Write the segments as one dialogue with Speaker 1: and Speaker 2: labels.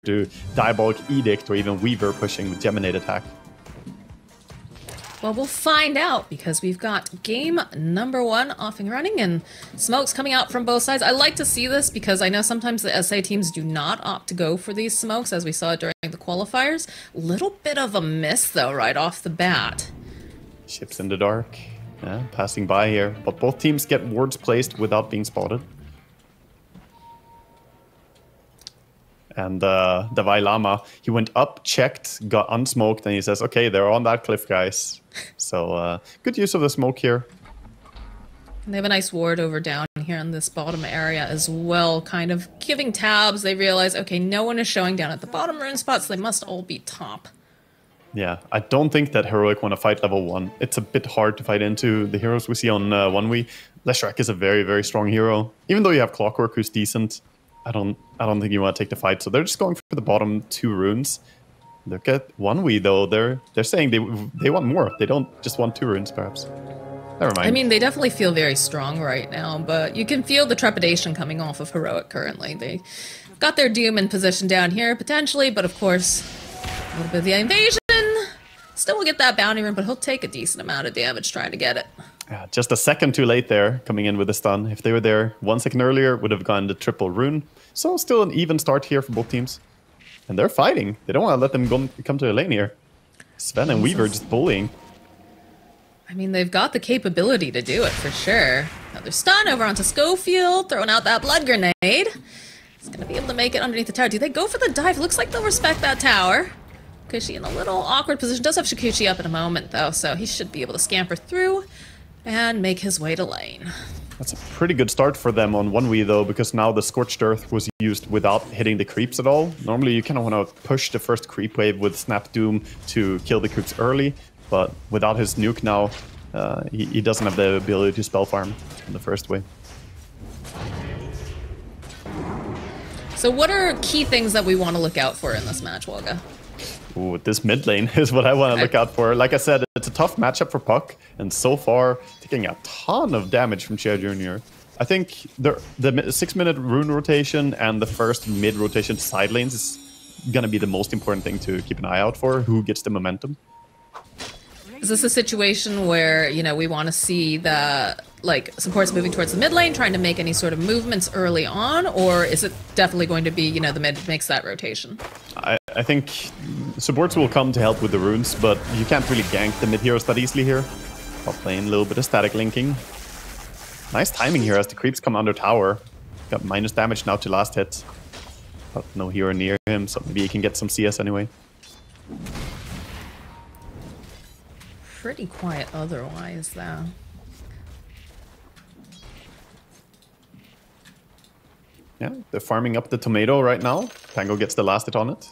Speaker 1: to Diabolic Edict or even Weaver pushing with Geminate attack.
Speaker 2: Well, we'll find out because we've got game number 1 off and running and smokes coming out from both sides. I like to see this because I know sometimes the SA teams do not opt to go for these smokes as we saw during the qualifiers. Little bit of a miss though right off the bat.
Speaker 1: Ships in the dark, yeah, passing by here, but both teams get wards placed without being spotted. And the Dalai Lama, he went up, checked, got unsmoked, and he says, okay, they're on that cliff, guys. So good use of the smoke here.
Speaker 2: And they have a nice ward over down here in this bottom area as well, kind of giving tabs. They realize, okay, no one is showing down at the bottom rune spots, so they must all be top.
Speaker 1: Yeah, I don't think that Heroic want to fight level 1. It's a bit hard to fight into the heroes we see on 1v. Leshrac is a very, very strong hero. Even though you have Clockwork, who's decent, I don't think you want to take the fight. So they're just going for the bottom 2 runes. Look at 1v though. They're saying they want more. They don't just want 2 runes, perhaps. Never mind.
Speaker 2: I mean, they definitely feel very strong right now, but you can feel the trepidation coming off of Heroic currently. They got their Doom in position down here potentially, but of course, a little bit of the invasion. Still will get that bounty rune, but he'll take a decent amount of damage trying to get it.
Speaker 1: Yeah, just a second too late there, coming in with the stun. If they were there 1 second earlier, would have gone the triple rune. So still an even start here for both teams. And they're fighting. They don't want to let them come to the lane here. Sven and Weaver just bullying.
Speaker 2: I mean, they've got the capability to do it for sure. Another stun over onto Schofield, throwing out that blood grenade. He's going to be able to make it underneath the tower. Do they go for the dive? Looks like they'll respect that tower. Kushi in a little awkward position. Does have Shukuchi up in a moment, though, so he should be able to scamper through and make his way to lane.
Speaker 1: That's a pretty good start for them on 1v, though, because now the Scorched Earth was used without hitting the creeps at all. Normally, you kind of want to push the first creep wave with Snap Doom to kill the creeps early, but without his nuke now, he doesn't have the ability to spell farm in the first wave.
Speaker 2: So what are key things that we want to look out for in this match, Wolga?
Speaker 1: Ooh, this mid lane is what I want to look out for. Like I said, it's a tough matchup for Puck, and so far, taking a ton of damage from Chia Jr. I think the 6-minute rune rotation and the first mid rotation to side lanes is going to be the most important thing to keep an eye out for. Who gets the momentum?
Speaker 2: Is this a situation where, you know, we want to see the, like, supports moving towards the mid lane, trying to make any sort of movements early on, or is it definitely going to be, you know, the mid makes that rotation?
Speaker 1: I think supports will come to help with the runes, but you can't really gank the mid heroes that easily here. Top lane, a little bit of static linking. Nice timing here as the creeps come under tower. Got minus damage now to last hit. But no hero near him, so maybe he can get some CS anyway.
Speaker 2: Pretty quiet otherwise, though.
Speaker 1: Yeah, they're farming up the tomato right now. Tango gets the last hit on it.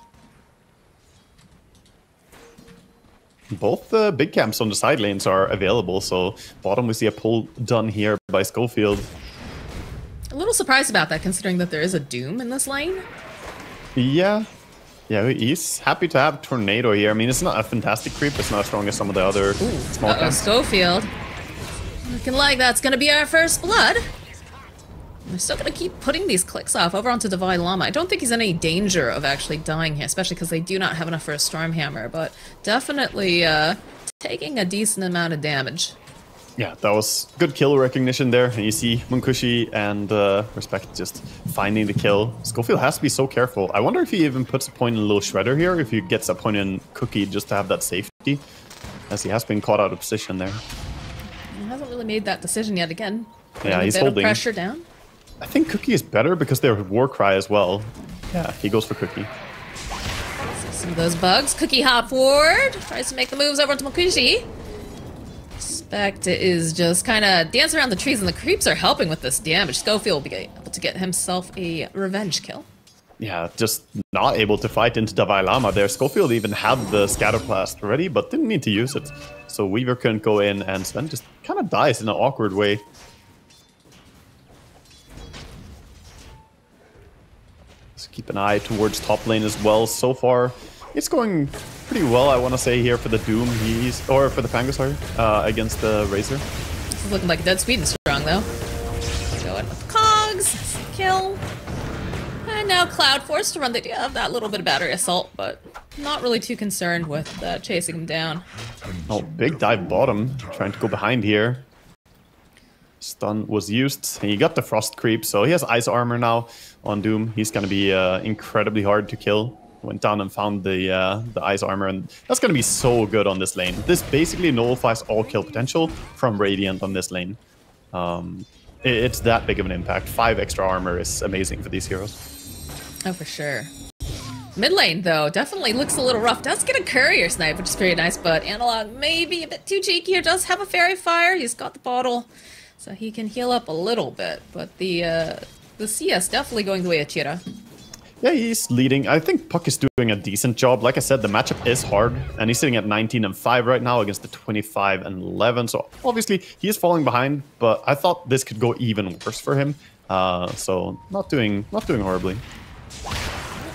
Speaker 1: Both the big camps on the side lanes are available, so bottom we see a pull done here by Schofield.
Speaker 2: A little surprised about that, considering that there is a Doom in this lane.
Speaker 1: Yeah, he's happy to have Tornado here. I mean, it's not a fantastic creep. It's not as strong as some of the other small camps.
Speaker 2: Schofield. Looking like that's going to be our first blood. They're still going to keep putting these clicks off over onto Dalai Lama. I don't think he's in any danger of actually dying here, especially because they do not have enough for a Stormhammer, but definitely taking a decent amount of damage.
Speaker 1: Yeah, that was good kill recognition there. And you see Munkushi and Respect just finding the kill. Schofield has to be so careful. I wonder if he even puts a point in a little Shredder here, if he gets a point in Cookie just to have that safety, as he has been caught out of position there.
Speaker 2: He hasn't really made that decision yet again.
Speaker 1: Yeah, he's
Speaker 2: holding. A bit of
Speaker 1: pressure
Speaker 2: down.
Speaker 1: I think Cookie is better because they're Warcry as well. Yeah, he goes for Cookie.
Speaker 2: Some of those bugs. Cookie hop forward. Tries to make the moves over to Munkushi. Respect is just kind of dancing around the trees, and the creeps are helping with this damage. Schofield will be able to get himself a revenge kill.
Speaker 1: Yeah, just not able to fight into Dalai Lama there. Schofield even had the Scatterblast ready, but didn't need to use it. So Weaver couldn't go in, and Sven just kind of dies in an awkward way. Let's keep an eye towards top lane as well. So far, it's going pretty well, I want to say, here for the Doom. Or for the Pango, sorry, against the Razor.
Speaker 2: This is looking like a dead Sweden strong, though. Go in with Cogs. Kill. And now Cloud Force to run. They do have that little bit of battery assault, but not really too concerned with chasing him down.
Speaker 1: Oh, big dive bottom. Trying to go behind here. Stun was used. He got the frost creep, so he has ice armor now on Doom. He's going to be incredibly hard to kill. Went down and found the ice armor, and that's going to be so good on this lane. This basically nullifies all kill potential from Radiant on this lane. It's that big of an impact. 5 extra armor is amazing for these heroes.
Speaker 2: Oh, for sure. Mid lane, though, definitely looks a little rough. Does get a courier snipe, which is pretty nice, but Analog maybe a bit too cheeky here. Does have a fairy fire. He's got the bottle, so he can heal up a little bit. But the CS definitely going the way of Chira.
Speaker 1: Yeah, he's leading. I think Puck is doing a decent job. Like I said, the matchup is hard, and he's sitting at 19-5 right now against the 25-11. So obviously he is falling behind, but I thought this could go even worse for him. So not doing horribly.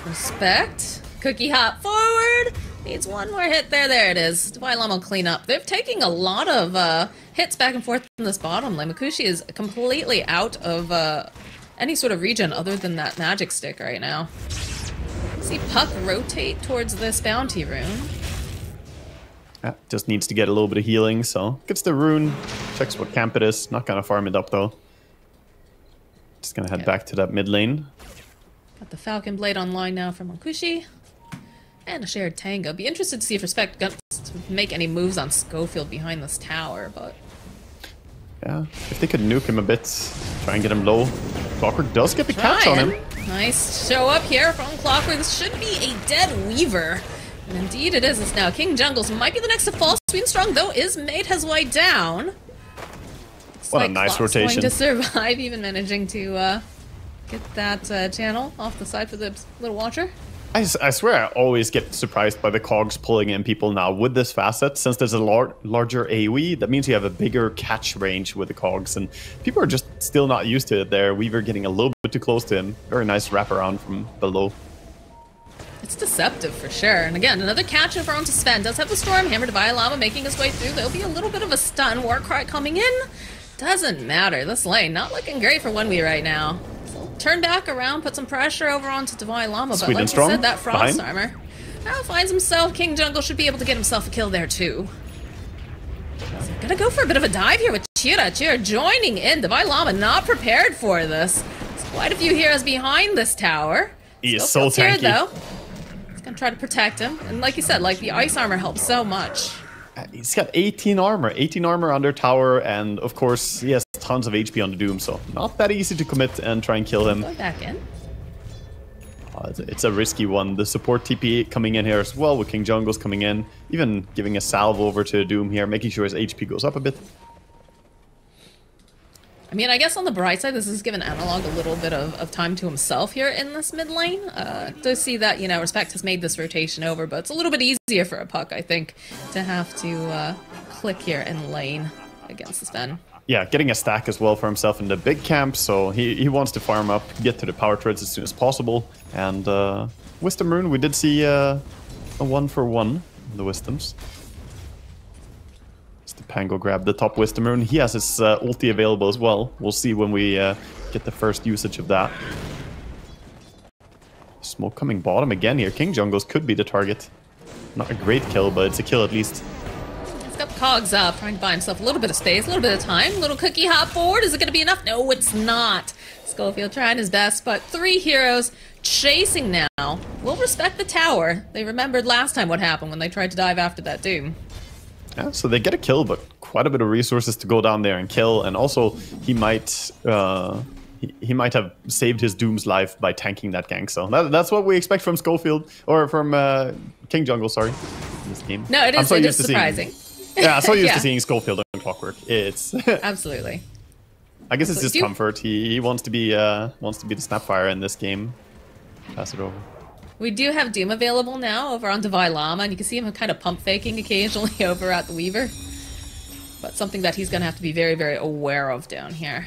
Speaker 2: Respect. Cookie hop forward. Needs one more hit there. There it is. Dwylum will clean up. They're taking a lot of hits back and forth in this bottom lane. Makushi is completely out of any sort of region other than that magic stick right now. See Puck rotate towards this bounty rune.
Speaker 1: Yeah, just needs to get a little bit of healing, so gets the rune, checks what camp it is. Not gonna farm it up though. Just gonna head back to that mid lane.
Speaker 2: Got the Falcon Blade online now from Makushi. And a shared tango. Be interested to see if Respect gets to make any moves on Schofield behind this tower, but...
Speaker 1: Yeah, if they could nuke him a bit, try and get him low. Clockwork does get the catch on him.
Speaker 2: Nice show up here from Clockwork. This should be a dead Weaver. And indeed it is. It's now King Jungles might be the next to fall. Sweet Strong, though, is made his way down.
Speaker 1: What a nice rotation.
Speaker 2: Going to survive, even managing to get that channel off the side for the little watcher.
Speaker 1: I swear I always get surprised by the cogs pulling in people now with this facet. Since there's a larger AoE, that means you have a bigger catch range with the cogs, and people are just still not used to it there. Weaver getting a little bit too close to him. Very nice wraparound from below.
Speaker 2: It's deceptive for sure. And again, another catch over onto Sven. Does have the Stormhammer to Violama making his way through. There'll be a little bit of a stun. Warcry coming in. Doesn't matter. This lane not looking great for 1v right now. Turn back around, put some pressure over onto Divine Llama, but like you said, that Frost armor now finds himself. King Jungle should be able to get himself a kill there too. So gonna go for a bit of a dive here with Chira. Chira joining in. Divine Llama not prepared for this. There's quite a few heroes behind this tower.
Speaker 1: He is so tanky.
Speaker 2: Though. He's gonna try to protect him, and like you said, like the ice armor helps so much.
Speaker 1: He's got 18 armor under tower, and of course he has tons of HP on the Doom, so not that easy to commit and try and kill him.
Speaker 2: Going back in.
Speaker 1: It's a risky one. The support TP coming in here as well, with King Jungles coming in, even giving a salve over to Doom here, making sure his HP goes up a bit.
Speaker 2: I mean, I guess on the bright side, this has given Analog a little bit of time to himself here in this mid lane. To see that, you know, Respect has made this rotation over, but it's a little bit easier for a Puck, I think, to have to click here in lane against the Sven.
Speaker 1: Yeah, getting a stack as well for himself in the big camp, so he wants to farm up, get to the power turrets as soon as possible. And Wisdom Rune, we did see a 1-for-1 in the Wisdoms. The Pango grab the top Wisdom Rune. He has his ulti available as well. We'll see when we get the first usage of that. Smoke coming bottom again here. King Jungles could be the target. Not a great kill, but it's a kill at least.
Speaker 2: He's got cogs up, trying to buy himself a little bit of space, a little bit of time. Little cookie hop forward. Is it going to be enough? No, it's not. Schofield trying his best, but 3 heroes chasing now. Will Respect the tower. They remembered last time what happened when they tried to dive after that Doom.
Speaker 1: Yeah, so they get a kill, but quite a bit of resources to go down there and kill. And also, he might have saved his Doom's life by tanking that gank. So that's what we expect from Schofield, or from King Jungle, sorry, in this game.
Speaker 2: No, it is surprising.
Speaker 1: I'm so used to seeing Schofield on Clockwork. It's
Speaker 2: absolutely.
Speaker 1: I guess it's just comfort. He wants to be the Snapfire in this game. Pass it over.
Speaker 2: We do have Doom available now over on Divine Llama, and you can see him kind of pump faking occasionally over at the Weaver. But something that he's going to have to be very, very aware of down here.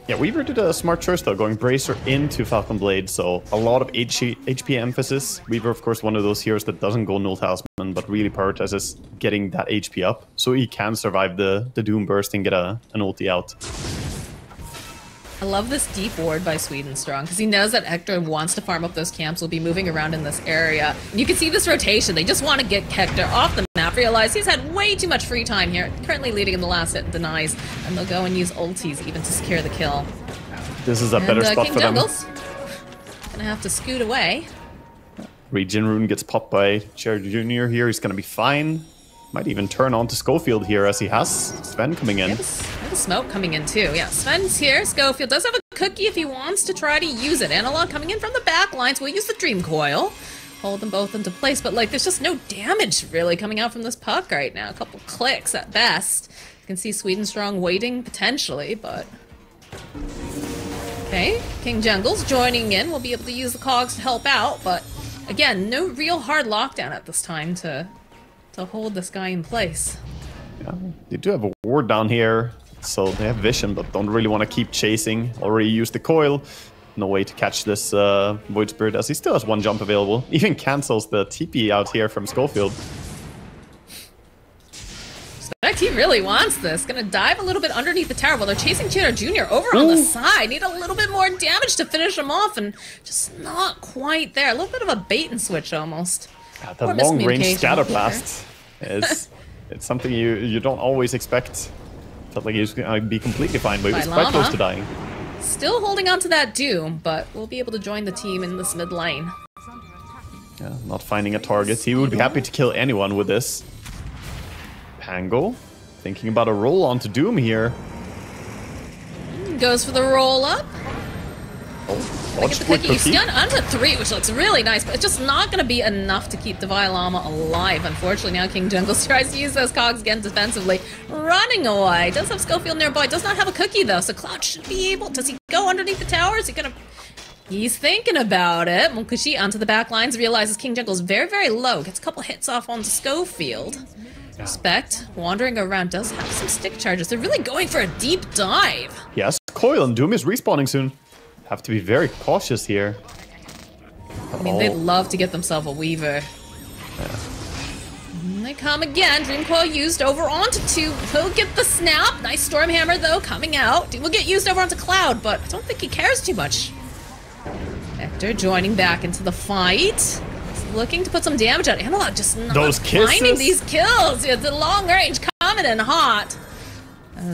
Speaker 1: Yeah, Weaver did a smart choice though, going Bracer into Falcon Blade, so a lot of HP emphasis. Weaver, of course, one of those heroes that doesn't go Null Talisman, but really prioritizes getting that HP up, so he can survive the Doom Burst and get an ulti out.
Speaker 2: I love this deep ward by Swedenstrong, because he knows that Hector wants to farm up those camps, will be moving around in this area. And you can see this rotation. They just want to get Hector off the map, realize he's had way too much free time here, currently leading in the last hit and denies, and they'll go and use ultis even to secure the kill.
Speaker 1: This is a better spot
Speaker 2: King
Speaker 1: for
Speaker 2: Jungle's gonna have to scoot away.
Speaker 1: Regen Rune gets popped by Cherry Jr. here. He's going to be fine. Might even turn on to Schofield here as he has Sven coming in.
Speaker 2: We have a smoke coming in too. Yeah, Sven's here. Schofield does have a cookie if he wants to try to use it. Analog coming in from the back lines. We'll use the Dream Coil. Hold them both into place, but like there's just no damage really coming out from this puck right now. A couple clicks at best. You can see Swedenstrong waiting potentially, but... Okay, King Jungle's joining in. We'll be able to use the cogs to help out, but again, no real hard lockdown at this time to hold this guy in place.
Speaker 1: Yeah, they do have a ward down here, so they have vision, but don't really want to keep chasing. Already used the coil. No way to catch this Void Spirit, as he still has one jump available. Even cancels the TP out here from Schofield.
Speaker 2: Respect, he really wants this. Gonna dive a little bit underneath the tower while they're chasing Cheetah Jr. over on the side. Need a little bit more damage to finish him off, and just not quite there. A little bit of a bait and switch almost.
Speaker 1: Yeah, the long-range scatter blast is it's something you don't always expect. Felt like he was gonna be completely fine, but he was quite close to dying.
Speaker 2: Still holding on to that Doom, but we'll be able to join the team in this mid lane.
Speaker 1: Yeah, not finding a target. He would be happy to kill anyone with this. Pango, thinking about a roll onto Doom here.
Speaker 2: Goes for the roll up.
Speaker 1: Get
Speaker 2: the cookie. Stun onto 3, which looks really nice, but it's just not going to be enough to keep Divine Llama alive. Unfortunately, now King Jungle tries to use those cogs again defensively. Running away. Does have Schofield nearby. Does not have a cookie, though, so Cloud should be able... Does he go underneath the tower? Is he going to... He's thinking about it. Munkushi onto the back lines, realizes King Jungle's very, very low. Gets a couple hits off onto Schofield. Respect, wandering around, does have some stick charges. They're really going for a deep dive.
Speaker 1: Yes, Coil and Doom is respawning soon. Have to be very cautious here.
Speaker 2: I mean, they'd love to get themselves a Weaver.
Speaker 1: Yeah.
Speaker 2: And they come again. Dream Coil used over onto 2. He'll get the snap. Nice Stormhammer, though, coming out. Will get used over onto Cloud, but I don't think he cares too much. Hector joining back into the fight. Looking to put some damage on Analog, just not finding these kills. It's a long range coming in hot.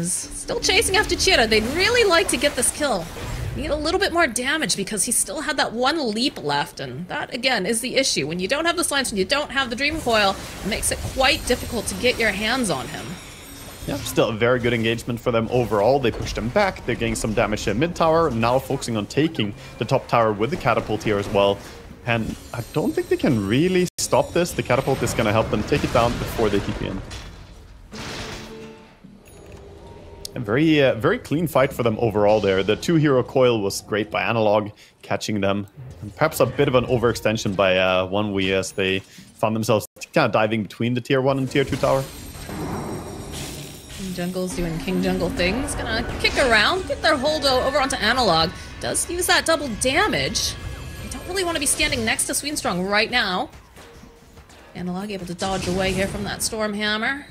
Speaker 2: Still chasing after Cheetah. They'd really like to get this kill. Need a little bit more damage because he still had that one leap left, and that again is the issue. When you don't have the slants, when you don't have the Dream Coil, it makes it quite difficult to get your hands on him.
Speaker 1: Yeah, still a very good engagement for them overall. They pushed him back. They're getting some damage to mid tower. Now focusing on taking the top tower with the catapult here as well. And I don't think they can really stop this. The catapult is going to help them take it down before they TP in. A very clean fight for them overall there. The 2-hero coil was great by Analog, catching them. And perhaps a bit of an overextension by 1W as they found themselves kind of diving between the tier 1 and tier 2 tower.
Speaker 2: King Jungle's doing King Jungle things. Gonna kick around, get their hold over onto Analog. Does use that double damage. Don't really want to be standing next to Swedenstrong right now. Analog able to dodge away here from that Stormhammer.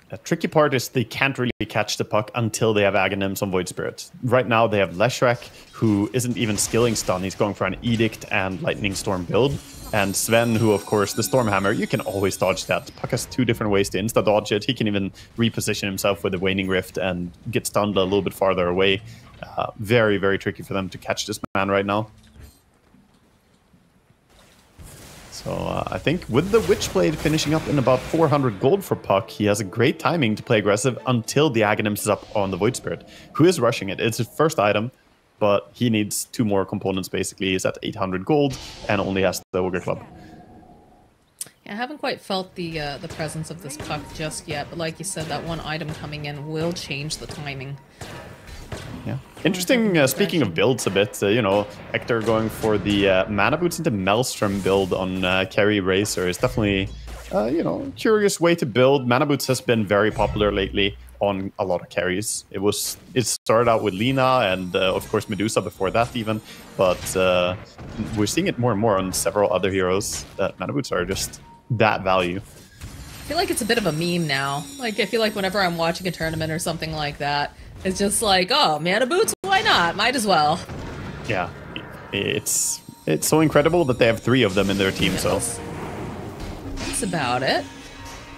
Speaker 1: The tricky part is they can't really catch the puck until they have Aghanims on Void Spirit. Right now they have Leshrac, who isn't even skilling stun. He's going for an Edict and Lightning Storm build. And Sven, who of course, the Stormhammer, you can always dodge that. The puck has 2 different ways to insta-dodge it. He can even reposition himself with the Waning Rift and get stunned a little bit farther away. Very, very tricky for them to catch this man right now. So I think with the Witchblade finishing up in about 400 gold for Puck, he has a great timing to play aggressive until the Aghanims is up on the Void Spirit, who is rushing it. It's his first item, but he needs 2 more components basically. He's at 800 gold and only has the Ogre Club.
Speaker 2: Yeah, I haven't quite felt the presence of this Puck just yet, but like you said, that one item coming in will change the timing.
Speaker 1: Yeah. Interesting, speaking of builds a bit, you know, Hector going for the Mana Boots into Maelstrom build on Carry Racer is definitely, you know, curious way to build. Mana Boots has been very popular lately on a lot of carries. It started out with Lina and, of course, Medusa before that even, but we're seeing it more and more on several other heroes that Mana Boots are just that value.
Speaker 2: I feel like it's a bit of a meme now. Like, I feel like whenever I'm watching a tournament or something like that, it's just like, oh, Mana Boots, why why not? Might as well.
Speaker 1: Yeah, it's so incredible that they have 3 of them in their team. So
Speaker 2: that's about it.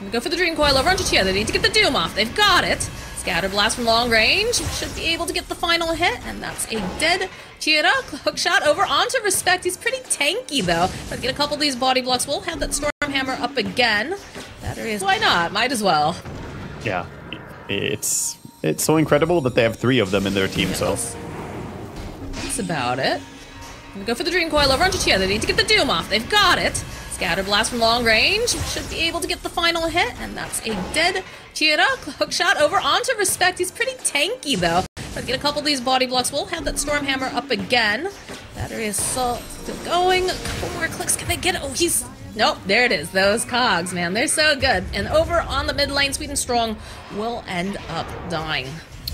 Speaker 2: We go for the Dream Coil over onto Chia. They need to get the Doom off. They've got it. Scatter Blast from long range. Should be able to get the final hit, and that's a dead Chia. Hook shot over onto Respect. He's pretty tanky, though. Let's get a couple of these body blocks. We'll have that Storm Hammer up again. Battery is... Why not? Might as well.
Speaker 1: Yeah, it's so incredible that they have 3 of them in their team. So
Speaker 2: that's about it. We go for the Dream Coil over onto Chia. They need to get the Doom off. They've got it. Scatter Blast from long range. Should be able to get the final hit, and that's a dead Chia. Hook shot over onto Respect. He's pretty tanky, though. Let's get a couple of these body blocks. We'll have that Storm Hammer up again. Battery is still going. A couple more clicks. Can they get it? Oh, he's... Nope, there it is. Those cogs, man. They're so good. And over on the mid lane, Sweet and Strong will end up dying.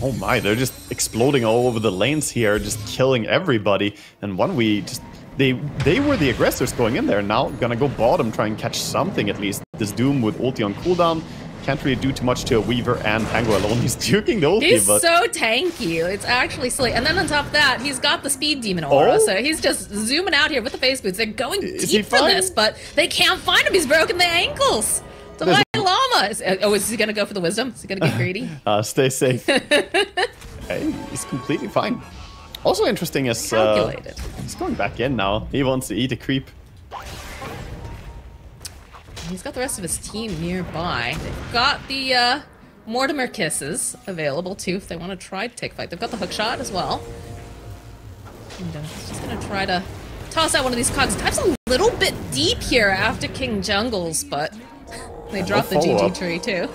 Speaker 1: oh my, they're just exploding all over the lanes here, just killing everybody. And OneWe just... They were the aggressors going in there. Now gonna go bottom, try and catch something at least. This Doom with ulti on cooldown. Can't really do too much to a Weaver and Tango alone. He's juking the ulti,
Speaker 2: he's
Speaker 1: but...
Speaker 2: so tanky. It's actually silly. And then on top of that, he's got the Speed Demon aura. So he's just zooming out here with the face boots. They're going deep for this, but they can't find him. He's broken the ankles. Dalai Lama. Is he going to go for the Wisdom? Is he going to get greedy?
Speaker 1: Stay safe. Hey, he's completely fine. Also interesting is...
Speaker 2: Calculated.
Speaker 1: He's going back in now. He wants to eat a creep.
Speaker 2: He's got the rest of his team nearby. They've got the Mortimer Kisses available too if they want to try to take fight. They've got the hook shot as well. And he's just going to try to toss out one of these cogs. Dives a little bit deep here after King Jungles, but they dropped the GG tree too.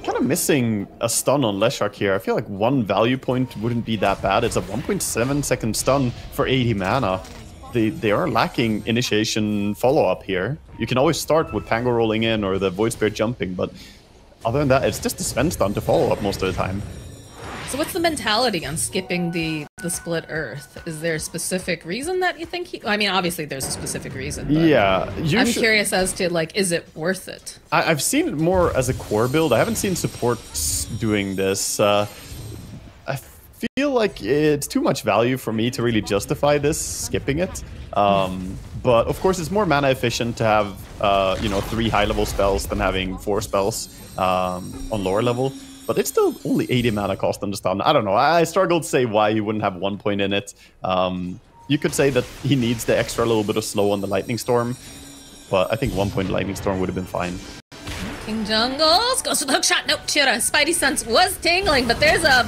Speaker 1: Kind of missing a stun on Leshrac here. I feel like one value point wouldn't be that bad. It's a 1.7 second stun for 80 mana. They are lacking initiation follow-up here. You can always start with Tango rolling in or the Void Spirit jumping, but other than that, it's just the Sven stun to follow up most of the time.
Speaker 2: So what's the mentality on skipping the split Earth? Is there a specific reason that you think he... I mean, obviously there's a specific reason, but
Speaker 1: yeah,
Speaker 2: I'm curious as to, like, is it worth it?
Speaker 1: I've seen it more as a core build. I haven't seen supports doing this. I feel like it's too much value for me to really justify this, skipping it. But of course, it's more mana efficient to have, you know, 3 high-level spells than having 4 spells on lower level. But it's still only 80 mana cost on the stun. I don't know. I struggle to say why you wouldn't have 1 point in it. You could say that he needs the extra little bit of slow on the Lightning Storm. But I think 1 point Lightning Storm would have been fine.
Speaker 2: King Jungles goes for the hook shot. Nope, Chira. Spidey sense was tingling, but there's a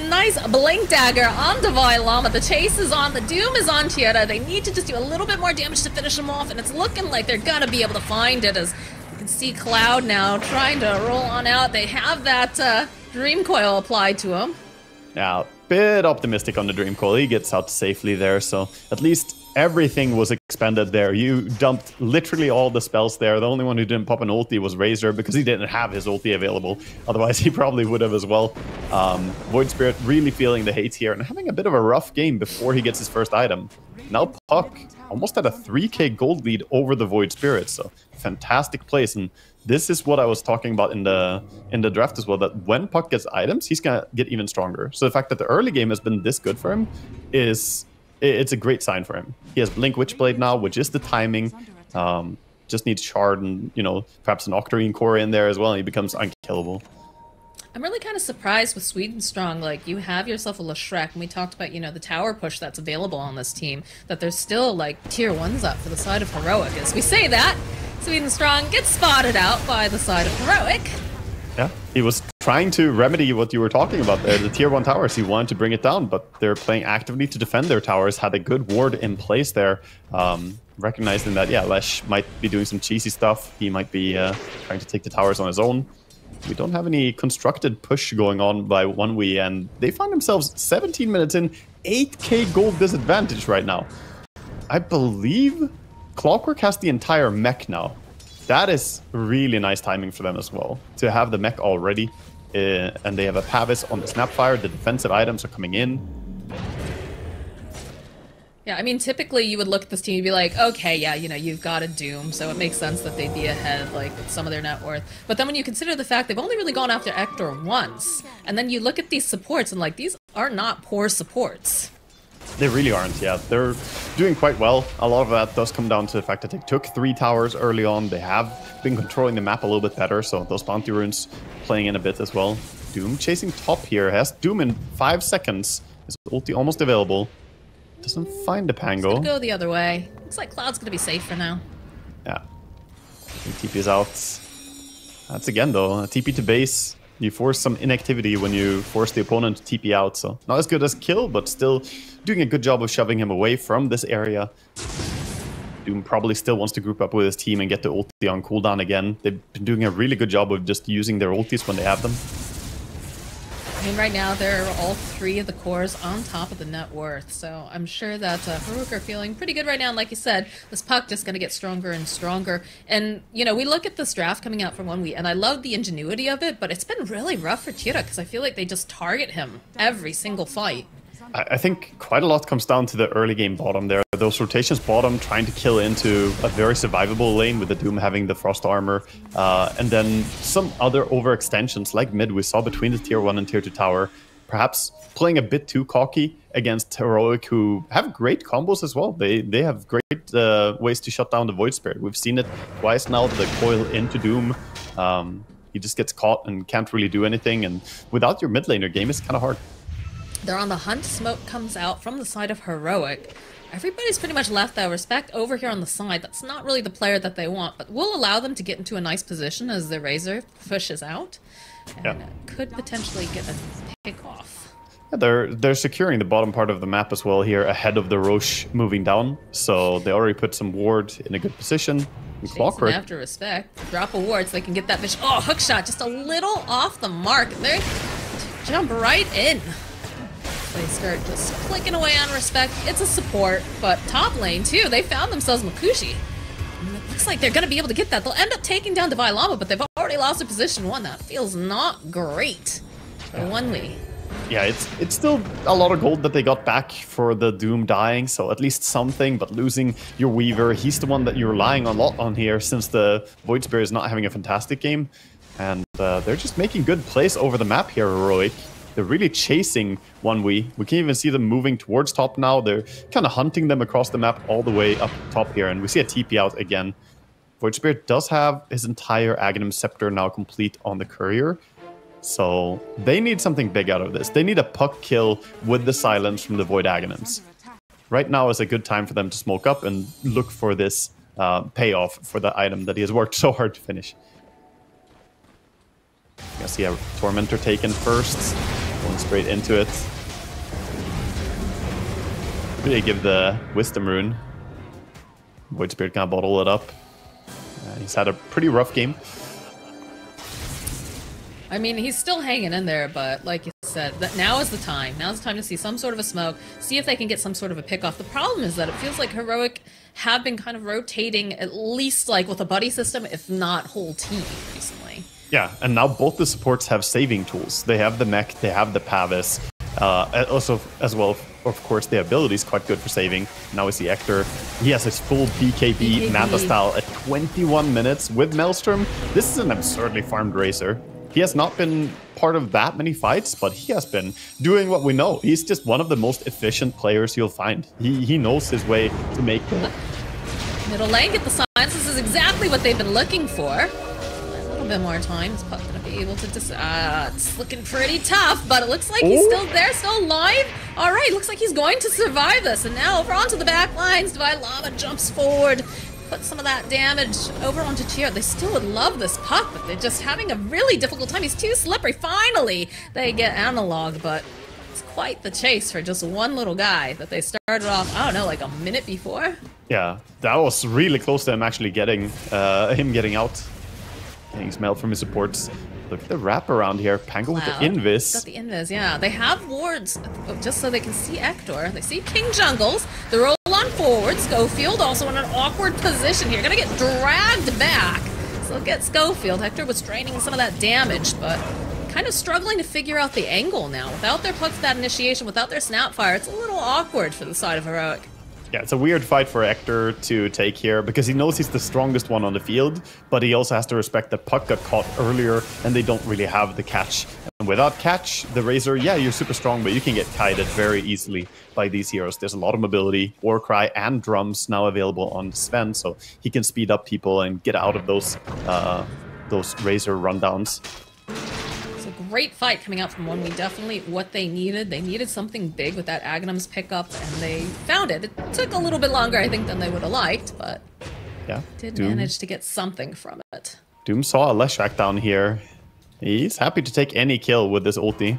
Speaker 2: nice blink dagger on Dalai Lama. The chase is on. The Doom is on Tierra. They need to just do a little bit more damage to finish him off, and it's looking like they're gonna be able to find it, as you can see Cloud now trying to roll on out. They have that Dream Coil applied to him.
Speaker 1: Now, bit optimistic on the Dream Coil. He gets out safely there, so at least everything was expended there. You dumped literally all the spells there. The only one who didn't pop an ulti was Razor because he didn't have his ulti available. Otherwise, he probably would have as well. Void Spirit really feeling the hate here and having a bit of a rough game before he gets his first item. Now Puck almost had a 3k gold lead over the Void Spirit, so fantastic place. And this is what I was talking about in the draft as well, that when Puck gets items, he's gonna get even stronger. So the fact that the early game has been this good for him it's a great sign for him. He has Blink Witchblade now, which is the timing. Just needs Shard and, you know, perhaps an Octarine Core in there as well, and he becomes unkillable.
Speaker 2: I'm really kind of surprised with Sweet and Strong. Like, you have yourself a Leshrac, and we talked about, you know, the tower push that's available on this team, that there's still, like, tier 1s up for the side of Heroic. As we say that, Sweet and Strong gets spotted out by the side of Heroic.
Speaker 1: Yeah, he was trying to remedy what you were talking about there, the tier 1 towers. He wanted to bring it down, but they're playing actively to defend their towers, had a good ward in place there, recognizing that, yeah, Lesh might be doing some cheesy stuff. He might be trying to take the towers on his own. We don't have any constructed push going on by OneWe, and they find themselves 17 minutes in, 8k gold disadvantage right now. I believe Clockwork has the entire mech now. That is really nice timing for them as well, to have the mech already, and they have a Pavis on the Snapfire. The defensive items are coming in.
Speaker 2: Yeah, I mean, typically you would look at this team and be like, okay, yeah, you know, you've got a Doom, so it makes sense that they'd be ahead, like, with some of their net worth. But then when you consider the fact they've only really gone after Ector once, and then you look at these supports and, like, these are not poor supports.
Speaker 1: They really aren't, yeah. They're doing quite well. A lot of that does come down to the fact that they took 3 towers early on. They have been controlling the map a little bit better, so those bounty runes playing in a bit as well. Doom chasing top here. Has Doom in 5 seconds. His ulti almost available. Doesn't find the Pango.
Speaker 2: Go the other way. Looks like Cloud's gonna be safe for now.
Speaker 1: Yeah. TP is out. That's again though, a TP to base. You force some inactivity when you force the opponent to TP out, so not as good as kill, but still doing a good job of shoving him away from this area. Doom probably still wants to group up with his team and get the ulti on cooldown again. They've been doing a really good job of just using their ultis when they have them.
Speaker 2: I mean, right now, they're all 3 of the cores on top of the net worth, so I'm sure that Heroic are feeling pretty good right now, and like you said, this puck just gonna get stronger and stronger, and, you know, we look at this draft coming out for 1 week, and I love the ingenuity of it, but it's been really rough for Tira, because I feel like they just target him every single fight.
Speaker 1: I think quite a lot comes down to the early game bottom there. Those rotations bottom trying to kill into a very survivable lane with the Doom having the Frost armor. And then some other overextensions like mid we saw between the tier 1 and tier 2 tower. Perhaps playing a bit too cocky against Heroic, who have great combos as well. They have great ways to shut down the Void Spirit. We've seen it twice now, the coil into Doom. He just gets caught and can't really do anything. And without your mid laner, game is kind of hard.
Speaker 2: They're on the hunt. Smoke comes out from the side of Heroic. Everybody's pretty much left, though. Respect over here on the side. That's not really the player that they want, but will allow them to get into a nice position as the Razor pushes out. And could potentially get a pick off.
Speaker 1: Yeah, they're securing the bottom part of the map as well here ahead of the Roche moving down. So they already put some ward in a good position. And Clockwork.
Speaker 2: After Respect. Drop a ward so they can get that vision. Oh, hook shot just a little off the mark. They jump right in. They start just clicking away on Respect. It's a support, but top lane too. They found themselves Makushi. And it looks like they're going to be able to get that. They'll end up taking down Divine Llama, but they've already lost their position 1. That feels not great for 1v.
Speaker 1: Yeah, it's still a lot of gold that they got back for the Doom dying, so at least something, but losing your Weaver, he's the one that you're relying a lot on here since the Void Spirit is not having a fantastic game. And they're just making good plays over the map here, Heroic. They're really chasing 1v. We can even see them moving towards top now. They're kind of hunting them across the map all the way up top here. And we see a TP out again. Void Spirit does have his entire Aghanim Scepter now complete on the Courier. So they need something big out of this. They need a puck kill with the silence from the Void Aghanims. Right now is a good time for them to smoke up and look for this payoff for the item that he has worked so hard to finish. You can see a Tormentor taken first. Going straight into it. Really give the Wisdom Rune. Void Spirit can bottle it up. He's had a pretty rough game.
Speaker 2: I mean, he's still hanging in there, but like you said, that now is the time. Now's the time to see some sort of a smoke, see if they can get some sort of a pick off. The problem is that it feels like Heroic have been kind of rotating at least like with a buddy system, if not whole team recently.
Speaker 1: Yeah, and now both the supports have saving tools. They have the mech, they have the Pavis. Also, as well, of course, the ability is quite good for saving. Now we see Ector. He has his full BKB Manta style at 21 minutes with Maelstrom. This is an absurdly farmed Razor. He has not been part of that many fights, but he has been doing what we know. He's just one of the most efficient players you'll find. He knows his way to make gold.
Speaker 2: Middle lane, get the signs. This is exactly what they've been looking for. A bit more time. Is Puck gonna be able to it's looking pretty tough, but it looks like he's still there, still alive. All right, looks like he's going to survive this. And now over onto the back lines, Divine Llama jumps forward, puts some of that damage over onto Tira. They still would love this Puck, but they're just having a really difficult time. He's too slippery. Finally, they get Analog, but it's quite the chase for just one little guy that they started off, I don't know, like a minute before.
Speaker 1: Yeah, that was really close to him actually getting out. Getting smelled from his supports. Look at the wrap around here. Pango with the Invis.
Speaker 2: Got the Invis, yeah. They have wards just so they can see Ector. They see King Jungles. They roll on forward. Schofield also in an awkward position here. Gonna get dragged back. So look at Schofield. Hector was draining some of that damage, but kind of struggling to figure out the angle now. Without their puck to that initiation, without their Snapfire, it's a little awkward for the side of Heroic.
Speaker 1: Yeah, it's a weird fight for Hector to take here because he knows he's the strongest one on the field, but he also has to respect that Puck got caught earlier and they don't really have the catch. And without catch, the Razor, yeah, you're super strong, but you can get kited very easily by these heroes. There's a lot of mobility, Warcry and Drums now available on Sven, so he can speed up people and get out of those Razor rundowns.
Speaker 2: Great fight coming out from 1W. Definitely what they needed. They needed something big with that Aghanim's pickup, and they found it. It took a little bit longer, I think, than they would have liked, but
Speaker 1: yeah,
Speaker 2: did manage to get something from it.
Speaker 1: Doom saw a Leshrac down here. He's happy to take any kill with this ulti.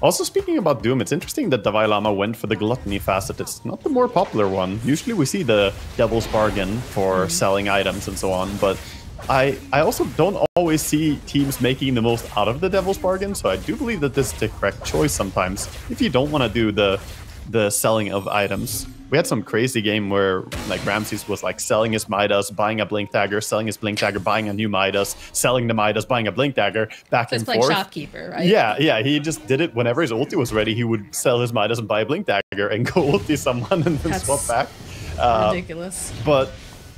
Speaker 1: Also, speaking about Doom, it's interesting that Dalai Lama went for the Gluttony facet. It's not the more popular one. Usually we see the Devil's Bargain for selling items and so on, but I also don't always see teams making the most out of the Devil's Bargain, so I do believe that this is the correct choice sometimes, if you don't want to do the selling of items. We had some crazy game where like Ramses was like selling his Midas, buying a Blink Dagger, selling his Blink Dagger, buying a new Midas, selling the Midas, buying a Blink Dagger, back and forth.
Speaker 2: Playing shopkeeper, right?
Speaker 1: Yeah, he just did it whenever his ulti was ready. He would sell his Midas and buy a Blink Dagger and go ulti someone and then swap back.
Speaker 2: Ridiculous.
Speaker 1: But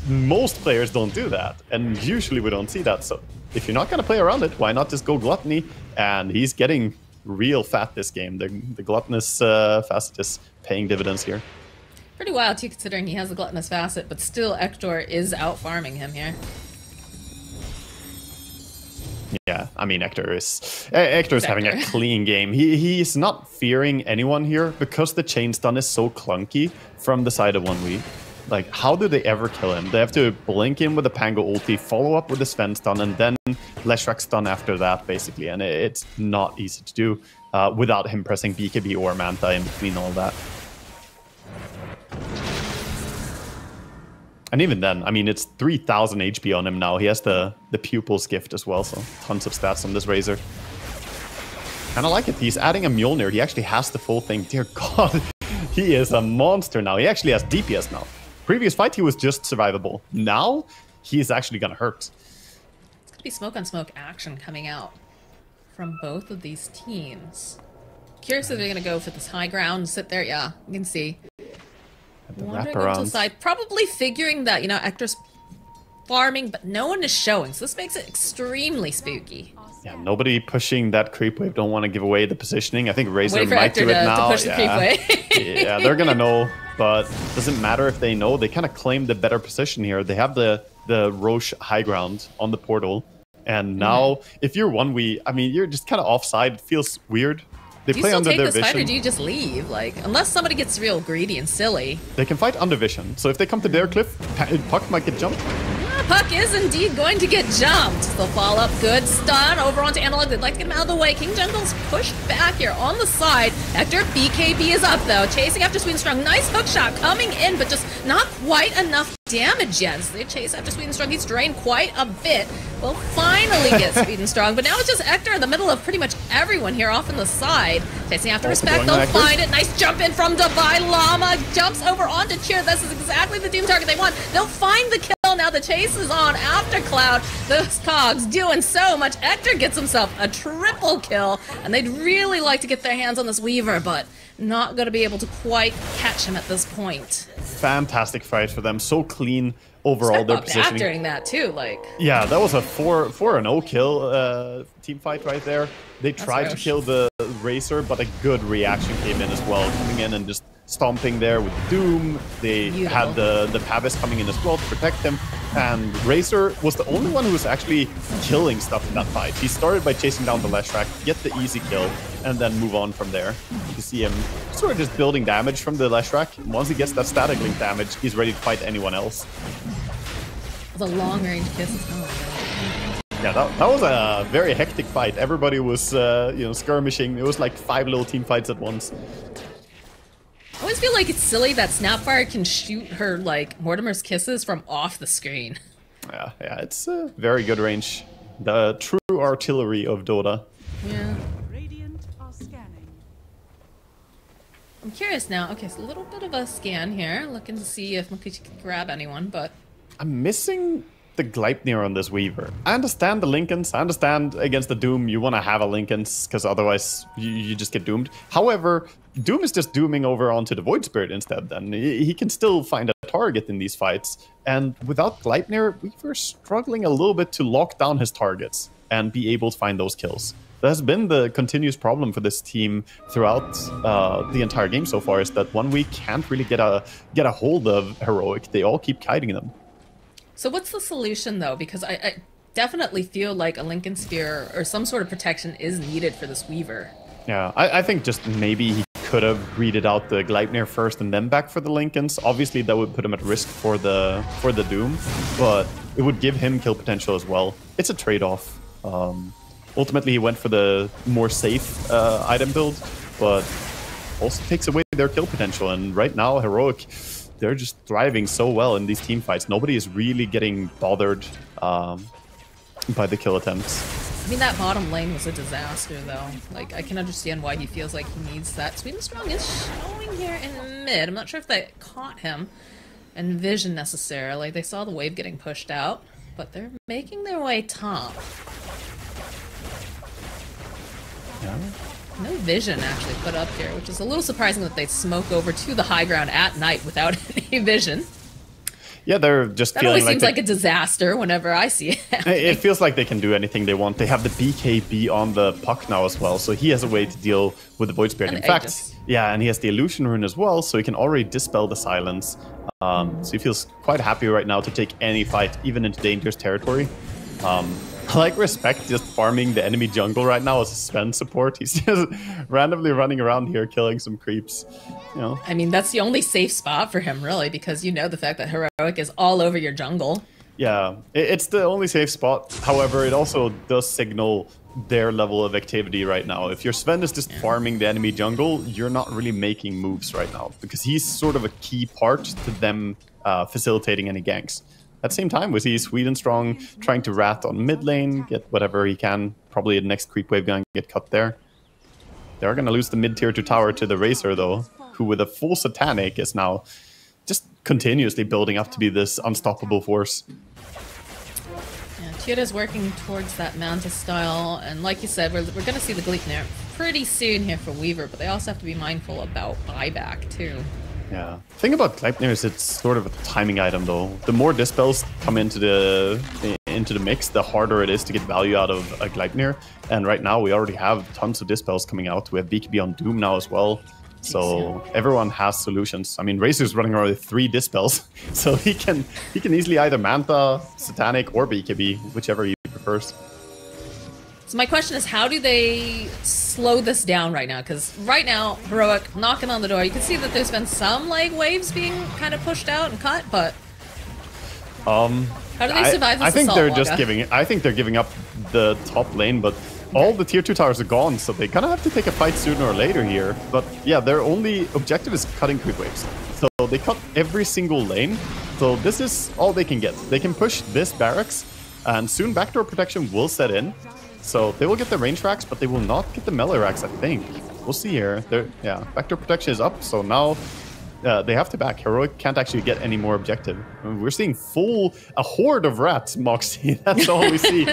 Speaker 1: most players don't do that, and usually we don't see that. So if you're not going to play around it, why not just go Gluttony? And he's getting real fat this game. The Gluttonous facet is paying dividends here.
Speaker 2: Pretty wild too, considering he has the Gluttonous facet, but still Hector is out farming him here.
Speaker 1: Yeah, I mean, Hector is having a clean game. He's not fearing anyone here because the chain stun is so clunky from the side of 1W. Like, how do they ever kill him? They have to blink in with the Pango ulti, follow up with the Sven stun, and then Leshrac stun after that, basically. And it's not easy to do without him pressing BKB or Manta in between all that. And even then, I mean, it's 3,000 HP on him now. He has the Pupil's Gift as well, so tons of stats on this Razor. And I like it. He's adding a Mjolnir. He actually has the full thing. Dear God, he is a monster now. He actually has DPS now. Previous fight, he was just survivable. Now, he is actually gonna hurt.
Speaker 2: It's gonna be smoke on smoke action coming out from both of these teams. Curious if they're gonna go for this high ground, sit there. Yeah, you can see. Wandering into the side, probably figuring that, you know, Hector's farming, but no one is showing, so this makes it extremely spooky.
Speaker 1: Yeah, nobody pushing that creep wave. Don't want to give away the positioning. I think Razor might
Speaker 2: do
Speaker 1: it now.
Speaker 2: To push the creep wave.
Speaker 1: Yeah, they're gonna know, but doesn't matter if they know. They kind of claim the better position here. They have the Roche high ground on the portal, and now if you're 1W, I mean, you're just kind of offside. It feels weird. They play under their vision. Do you still take this fight, or do you just leave? Like, unless somebody gets real greedy and silly. They can fight under vision. So if they come to their cliff, Puck might get jumped. Yeah, Puck is indeed going to get jumped. They'll fall up. Good stun over onto Analog. They'd like to get him out of the way. King Jungle's pushed back here on the side. Hector, BKB is up, though. Chasing after Sweet and Strong. Nice hook shot coming in, but just not quite enough damage yet. So they chase after Sweet and Strong. He's drained quite a bit. Will finally get Sweet and Strong, but now it's just Hector in the middle of pretty much everyone here off on the side. Chasing after Respect, they'll find it. Nice jump in from Dalai Lama. Jumps over onto Cheer. This is exactly the Doom target they want. They'll find the kill. Now the chase is on after Cloud. Those cogs doing so much. Hector gets himself a triple kill, and they'd really like to get their hands on this Weaver, but not going to be able to quite catch him at this point. Fantastic fight for them. So clean overall, their positioning. During that too, like, yeah, that was a 4-0 kill team fight right there. They tried to kill the Razor, but a good reaction came in as well, coming in and just stomping there with Doom. They had the Pavis coming in as well to protect him, and Razor was the only one who was actually killing stuff in that fight. He started by chasing down the Leshrac, get the easy kill, and then move on from there. You can see him sort of just building damage from the Leshrac. Once he gets that static link damage, he's ready to fight anyone else. The long range kisses. Oh, yeah, that was a very hectic fight. Everybody was, you know, skirmishing. It was like 5 little team fights at once. I always feel like it's silly that Snapfire can shoot her, like, Mortimer's kisses from off the screen. Yeah, it's a very good range. The true artillery of Dota. Yeah. Radiant are scanning. I'm curious now. Okay, so a little bit of a scan here. Looking to see if Makuchi can grab anyone, but I'm missing the Gleipnir on this Weaver. I understand the Lincolns. I understand against the Doom you want to have a Lincolns because otherwise you just get doomed. However, Doom is just dooming over onto the Void Spirit instead then. He can still find a target in these fights. And without Gleipnir, Weaver's struggling a little bit to lock down his targets and be able to find those kills. That has been the continuous problem for this team throughout the entire game so far, is that 1W can't really get a hold of Heroic. They all keep kiting them.
Speaker 2: So what's the solution, though? Because I definitely feel like a Lincoln Sphere or some sort of protection is needed for this Weaver.
Speaker 1: Yeah, I think just maybe he could have greeted out the Gleipnir first and then back for the Lincolns. Obviously, that would put him at risk for the Doom, but it would give him kill potential as well. It's a trade-off. Ultimately, he went for the more safe item build, but also takes away their kill potential. And right now, Heroic, they're just thriving so well in these team fights. Nobody is really getting bothered by the kill attempts.
Speaker 2: I mean, that bottom lane was a disaster, though. Like, I can understand why he feels like he needs that. Sweden Strong is showing here in mid. I'm not sure if that caught him in vision necessarily. They saw the wave getting pushed out, but they're making their way top.
Speaker 1: Yeah.
Speaker 2: No vision actually put up here, which is a little surprising that they smoke over to the high ground at night without any vision.
Speaker 1: Yeah, they're just
Speaker 2: that
Speaker 1: feeling
Speaker 2: always seems like a disaster whenever I see it.
Speaker 1: It feels like they can do anything they want. They have the BKB on the Puck now as well, so he has a way to deal with the Void Spirit. In fact, yeah, and he has the Illusion Rune as well, so he can already dispel the silence. So he feels quite happy right now to take any fight, even into dangerous territory. I like Respect just farming the enemy jungle right now as a Sven support. He's just randomly running around here killing some creeps. You know.
Speaker 2: I mean, that's the only safe spot for him, really, because you know the fact that Heroic is all over your jungle.
Speaker 1: Yeah, it's the only safe spot. However, it also does signal their level of activity right now. If your Sven is just farming the enemy jungle, you're not really making moves right now, because he's sort of a key part to them facilitating any ganks. At the same time, we see Sweden Strong trying to rat on mid lane, get whatever he can. Probably the next creep wave gonna get cut there. They're gonna lose the mid tier 2 tower to the Razor though, who with a full Satanic is now just continuously building up to be this unstoppable force.
Speaker 2: Yeah, Kyoto's working towards that Manta style, and like you said, we're gonna see the Gleipnir pretty soon here for Weaver, but they also have to be mindful about buyback too.
Speaker 1: Yeah. The thing about Gleipnir is it's sort of a timing item though. The more dispels come into the mix, the harder it is to get value out of a Gleipnir. And right now we already have tons of dispels coming out. We have BKB on Doom now as well. So everyone has solutions. I mean, Razor's running around with 3 dispels, so he can easily either Manta, Satanic, or BKB, whichever he prefers.
Speaker 2: So my question is, how do they slow this down right now? Because right now, Heroic knocking on the door. You can see that there's been some like waves being kind of pushed out and cut, but how do they survive this
Speaker 1: I think
Speaker 2: assault,
Speaker 1: they're
Speaker 2: Waka?
Speaker 1: just giving up the top lane, but all the tier 2 towers are gone, so they kind of have to take a fight sooner or later here. But yeah, their only objective is cutting creep waves. So they cut every single lane. So this is all they can get. They can push this barracks, and soon backdoor protection will set in. So they will get the range racks, but they will not get the melee racks, I think. We'll see here. Yeah, backdoor protection is up, so now they have to back. Heroic can't actually get any more objective. We're seeing a horde of rats, Moxie. That's all we see.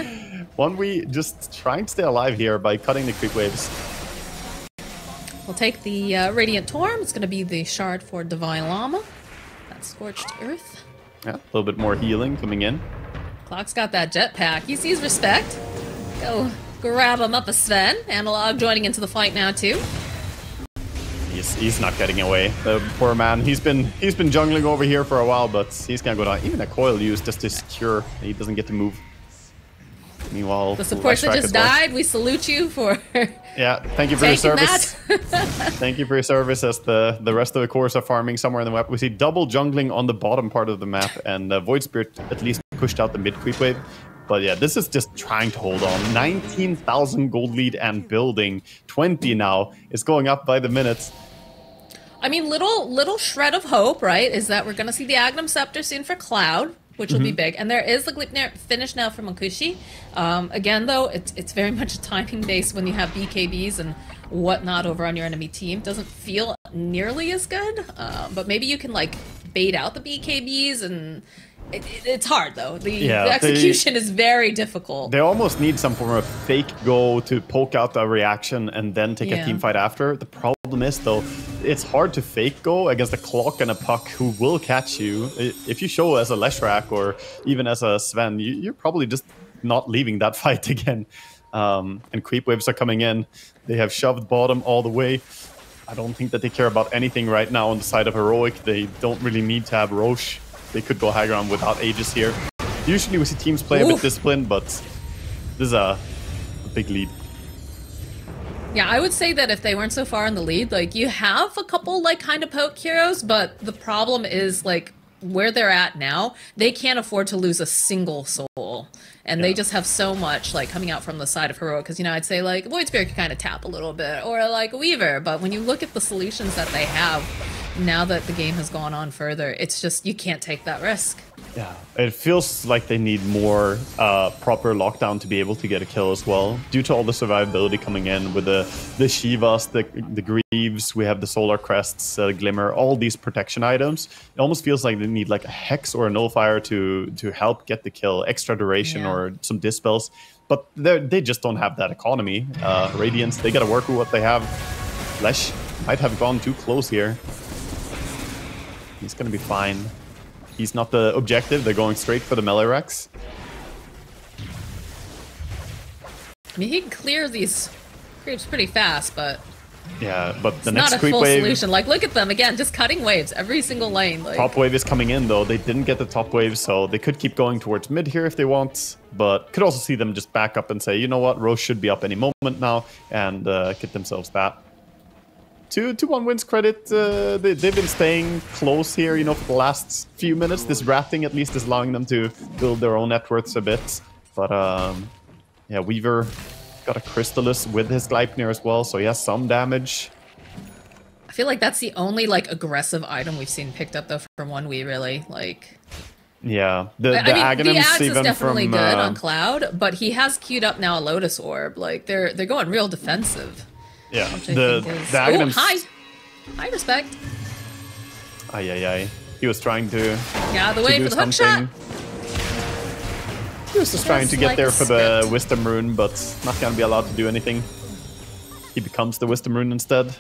Speaker 1: 1W just trying to stay alive here by cutting the creep waves.
Speaker 2: We'll take the Radiant Torm. It's going to be the shard for Divine Llama. That's Scorched Earth.
Speaker 1: Yeah, a little bit more healing coming in.
Speaker 2: Clock's got that jetpack. He sees Respect. Go grab him up a Sven. Analog joining into the fight now too.
Speaker 1: He's not getting away. The poor man. He's been jungling over here for a while, but he's gonna go down. Even a coil used just to secure. He doesn't get to move. Meanwhile,
Speaker 2: the support that just died, we salute you for.
Speaker 1: Yeah, thank you for your service. Thank you for your service. As the rest of the cores are farming somewhere in the map, we see double jungling on the bottom part of the map, and Void Spirit at least pushed out the mid creep wave. But yeah, this is just trying to hold on. 19,000 gold lead and building. 20 now. It's going up by the minute.
Speaker 2: I mean, little shred of hope, right? Is that we're going to see the Agnum Scepter soon for Cloud, which will be big. And there is the Gleipnir finish now for Makushi. Again, though, it's very much a timing base when you have BKBs and whatnot over on your enemy team. Doesn't feel nearly as good. But maybe you can, like, bait out the BKBs and It's hard though. The
Speaker 1: Yeah,
Speaker 2: execution is very difficult.
Speaker 1: They almost need some form of fake go to poke out the reaction and then take a team fight after. The problem is though, it's hard to fake go against a Clock and a Puck who will catch you. If you show as a Leshrac or even as a Sven, you're probably just not leaving that fight again. And creep waves are coming in. They have shoved bottom all the way. I don't think that they care about anything right now on the side of Heroic. They don't really need to have Roche. They could go high ground without Aegis here. Usually we see teams play a bit disciplined, but this is a big lead.
Speaker 2: Yeah, I would say that if they weren't so far in the lead, like, you have a couple, like, kind of poke heroes, but the problem is, like, where they're at now, they can't afford to lose a single soul. And they just have so much, like, coming out from the side of Heroic. Because, you know, I'd say, like, Void Spirit can kind of tap a little bit, or, like, Weaver. But when you look at the solutions that they have, now that the game has gone on further, it's just, you can't take that risk.
Speaker 1: Yeah, it feels like they need more proper lockdown to be able to get a kill as well. Due to all the survivability coming in with the Shivas, the Greaves, we have the Solar Crests, Glimmer, all these protection items. It almost feels like they need like a Hex or a Nullifier to help get the kill, extra duration or some Dispels. But they just don't have that economy. Radiance, they gotta work with what they have. Lesh might have gone too close here. He's gonna be fine. He's not the objective. They're going straight for the melee Rex.
Speaker 2: I mean, he can clear these creeps pretty fast, but
Speaker 1: yeah, but the
Speaker 2: it's
Speaker 1: next
Speaker 2: not a
Speaker 1: creep
Speaker 2: full
Speaker 1: wave.
Speaker 2: Solution. Like, look at them again, just cutting waves every single lane. Like,
Speaker 1: top wave is coming in though. They didn't get the top wave, so they could keep going towards mid here if they want. But could also see them just back up and say, you know what, Roche should be up any moment now, and get themselves that. To 1win's credit, they've been staying close here, you know, for the last few minutes. This rafting at least is allowing them to build their own net worths a bit. But yeah, Weaver got a Crystallis with his Gleipnir as well, so he has some damage.
Speaker 2: I feel like that's the only, like, aggressive item we've seen picked up, though, from 1W, really. Like,
Speaker 1: yeah, the
Speaker 2: Aghanims
Speaker 1: the Axe
Speaker 2: is definitely
Speaker 1: from,
Speaker 2: good on Cloud, but he has queued up now a Lotus Orb. Like, they're going real defensive.
Speaker 1: Yeah,
Speaker 2: the
Speaker 1: Aghanims...
Speaker 2: high respect.
Speaker 1: Ay. He was trying to...
Speaker 2: Yeah, the way for the hook shot.
Speaker 1: He was just trying to get there for the Wisdom Rune, but not going to be allowed to do anything. He becomes the Wisdom Rune instead.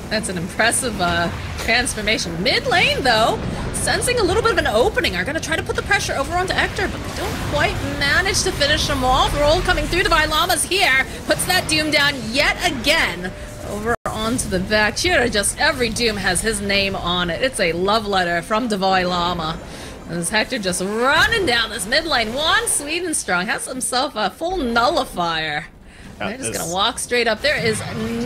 Speaker 2: That's an impressive transformation. Mid lane, though, sensing a little bit of an opening, are going to try to put the pressure over onto Ector, but they don't quite manage to finish him off. Roll coming through. Divine Llamas here puts that Doom down yet again. Over onto the back. Here, just every Doom has his name on it. It's a love letter from Divine Llama. As Hector just running down this mid lane. One Sweden strong has himself a full nullifier. They're just gonna walk straight up. There is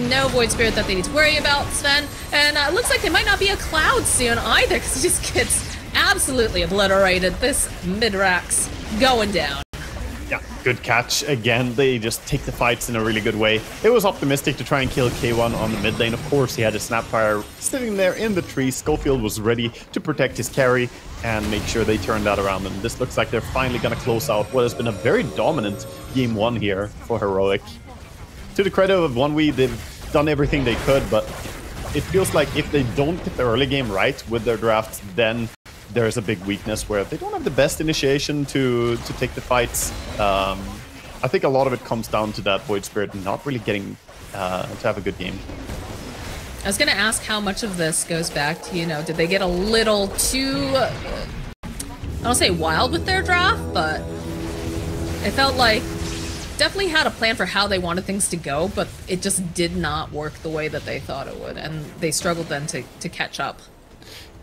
Speaker 2: no Void Spirit that they need to worry about, Sven. And it looks like they might not be a Cloud soon either, because he just gets absolutely obliterated. This Midrax going down.
Speaker 1: Yeah, good catch. Again, they just take the fights in a really good way. It was optimistic to try and kill K1 on the mid lane. Of course, he had a Snapfire sitting there in the tree. Schofield was ready to protect his carry and make sure they turn that around. And this looks like they're finally going to close out what has been a very dominant game one here for Heroic. To the credit of 1W, they've done everything they could, but it feels like if they don't get the early game right with their drafts, then there's a big weakness where they don't have the best initiation to take the fights. I think a lot of it comes down to that Void Spirit not really getting to have a good game.
Speaker 2: I was going to ask how much of this goes back to, you know, did they get a little too, I don't say wild with their draft, but it felt like definitely had a plan for how they wanted things to go, but it just did not work the way that they thought it would, and they struggled then to catch up.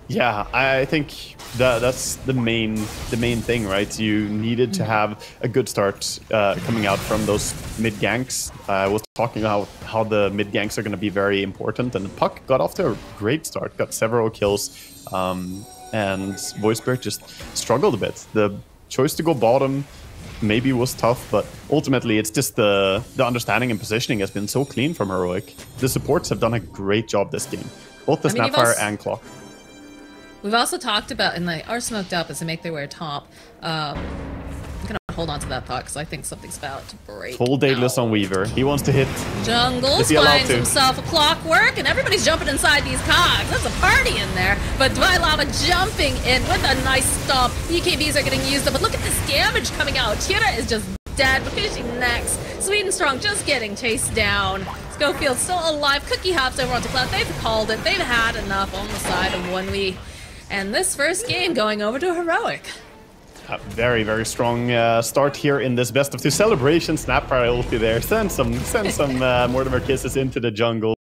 Speaker 2: Yeah,
Speaker 1: I think that's the main thing, right? You needed to have a good start coming out from those mid ganks. I was talking about how the mid ganks are going to be very important, and Puck got off to a great start, got several kills, and Void Spirit just struggled a bit. The choice to go bottom maybe was tough, but ultimately it's just the understanding and positioning has been so clean from Heroic. The supports have done a great job this game, both the Snapfire and Clock.
Speaker 2: We've also talked about, and they are smoked up as they make their way top, kind of hold on to that thought because I think something's about to break.
Speaker 1: Full Daedalus on Weaver. He wants to hit.
Speaker 2: Jungles
Speaker 1: Is he allowed
Speaker 2: finds
Speaker 1: to?
Speaker 2: himself a clockwork, and everybody's jumping inside these cogs. There's a party in there. But Dwylava jumping in with a nice stomp. BKBs are getting used up, but look at this damage coming out. Tira is just dead, but finishing next. Sweet and Strong just getting chased down. Schofield still alive. Cookie hops over onto Cloud. They've called it. They've had enough on the side of 1v. And this first game going over to Heroic.
Speaker 1: A very, very strong start here in this best of two celebration. Snapfire ulti there. Send some Mortimer kisses into the jungle.